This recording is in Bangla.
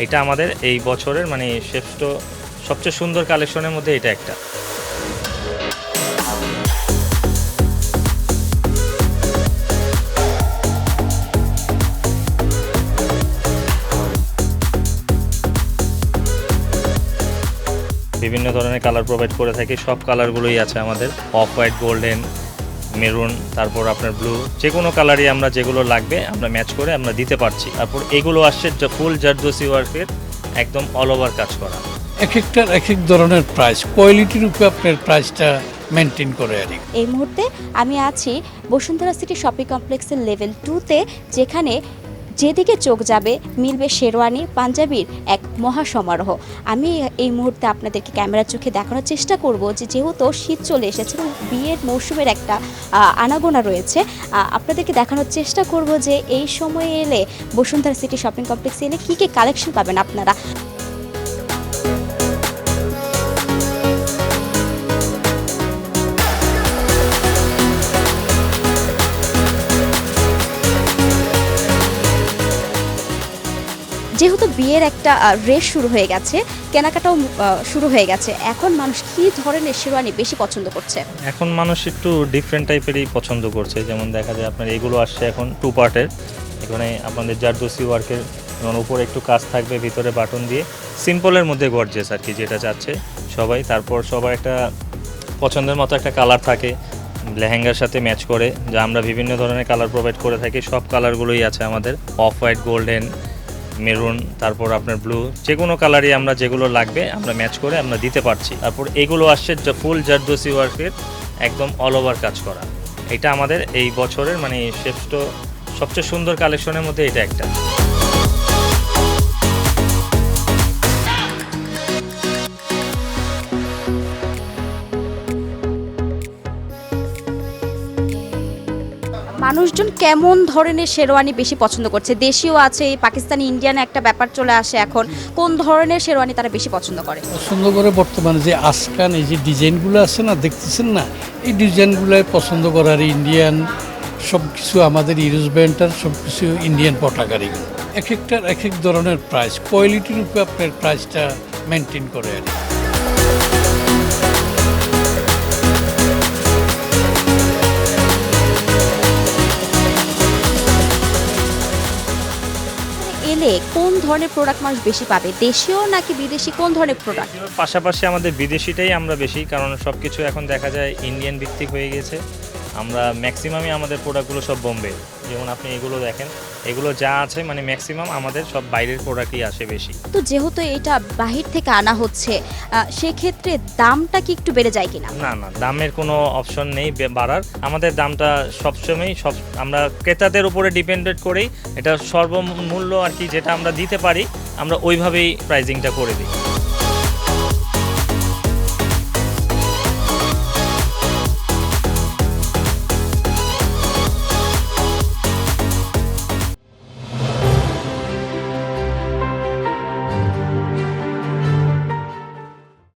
এটা আমাদের এই বছরের মানে শ্রেষ্ঠ সবচেয়ে সুন্দর কালেকশনের মধ্যে এটা একটা। বিভিন্ন ধরনের কালার প্রোভাইড করে থাকি, সব কালারগুলোই আছে আমাদের, অফ হোয়াইট, গোল্ডেন, মেরুন, তারপর আপনার ব্লু, যে কোনো কালারই আমরা যেগুলো লাগবে আমরা ম্যাচ করে আমরা দিতে পারছি। তারপর এগুলো আসছে ফুল জারদোসি ওয়ার্কের, একদম অল ওভার কাজ করা। এক একটার এক এক ধরনের প্রাইস, কোয়ালিটির উপরে আপনার প্রাইসটা মেনটেন করে আর কি। এই মুহূর্তে আমি আছি বসুন্ধরা সিটি শপিং কমপ্লেক্সের লেভেল 2-তে, যেখানে যেদিকে চোখ যাবে মিলবে শেরওয়ানি পাঞ্জাবির এক মহাসমারোহ। আমি এই মুহূর্তে আপনাদেরকে ক্যামেরার চোখে দেখানোর চেষ্টা করব যে যেহেতু শীত চলে এসেছে এবং বিয়ের মৌসুমের একটা আনাগোনা রয়েছে, আপনাদেরকে দেখানোর চেষ্টা করব যে এই সময়ে এলে বসুন্ধরা সিটি শপিং কমপ্লেক্সে এলে কী কী কালেকশন পাবেন আপনারা। যেহেতু বিয়ের একটা রেস শুরু হয়ে গেছে, কেনাকাটাও শুরু হয়ে গেছে, এখন মানুষ কী ধরনের শেরওয়ানি বেশি পছন্দ করছে? এখন মানুষ একটু ডিফারেন্ট টাইপেরই পছন্দ করছে, যেমন দেখা যায় আপনার এগুলো আসছে এখন 2 পার্টের। এখানে আপনাদের জারদোসি ওয়ার্কের, যেমন উপরে একটু কাজ থাকবে, ভিতরে বাটন দিয়ে, সিম্পলের মধ্যে গর্জিয়াস আর কি, যেটা চাচ্ছে সবাই। তারপর সবার একটা পছন্দের মতো একটা কালার থাকে লেহেঙ্গার সাথে ম্যাচ করে, যা আমরা বিভিন্ন ধরনের কালার প্রোভাইড করে থাকি, সব কালারগুলোই আছে আমাদের, অফ হোয়াইট, গোল্ডেন, মেরুন, তারপর আপনার ব্লু, যে কোনো কালারই আমরা যেগুলো লাগবে আমরা ম্যাচ করে আমরা দিতে পারছি। তারপর এগুলো আসছে ফুল জারদোসি ওয়ার্কের, একদম অল ওভার কাজ করা। এটা আমাদের এই বছরের মানে শ্রেষ্ঠ সবচেয়ে সুন্দর কালেকশনের মধ্যে এটা একটা। মানুষজন কেমন ধরনের শেরওয়ানি বেশি পছন্দ করছে? দেশীয় আছে, পাকিস্তানি, ইন্ডিয়ান একটা ব্যাপার চলে আসে এখন, কোন ধরনের শেরওয়ানি তারা বেশি পছন্দ করে? পছন্দ করে বর্তমানে যে আজকাল এই যে ডিজাইনগুলো আছে না, দেখতেছেন না, এই ডিজাইনগুলোই পছন্দ করার। ইন্ডিয়ান সব কিছু আমাদের ইউরোজ ব্র্যান্ডটার সব কিছু ইন্ডিয়ান পটাকারি। এক একটার এক এক ধরনের প্রাইস, কোয়ালিটির উপরে আপনার প্রাইসটা মেনটেন করে আর কি। এলে কোন ধরনের প্রোডাক্ট মানুষ বেশি পাবে, দেশীয় নাকি বিদেশি, কোন ধরনের প্রোডাক্ট? পাশাপাশি আমাদের বিদেশিটাই আমরা বেশি, কারণ সব কিছু এখন দেখা যায় ইন্ডিয়ান ভিত্তিক হয়ে গেছে। আমরা ম্যাক্সিমামই আমাদের প্রোডাক্টগুলো সব বোম্বে, যেমন আপনি এগুলো দেখেন, এগুলো যা আছে মানে ম্যাক্সিমাম আমাদের সব বাইরের প্রোডাক্টই আসে বেশি। তো যেহেতু এটা বাহির থেকে আনা হচ্ছে, সেক্ষেত্রে দামটা কি একটু বেড়ে যায় কিনা? না না, দামের কোনো অপশন নেই বাড়ার। আমাদের দামটা সবসময় আমরা ক্রেতাদের উপরে ডিপেন্ডেন্ট করেই, এটা সর্বমূল্য আর কি, যেটা আমরা দিতে পারি আমরা ওইভাবেই প্রাইজিংটা করে দিই।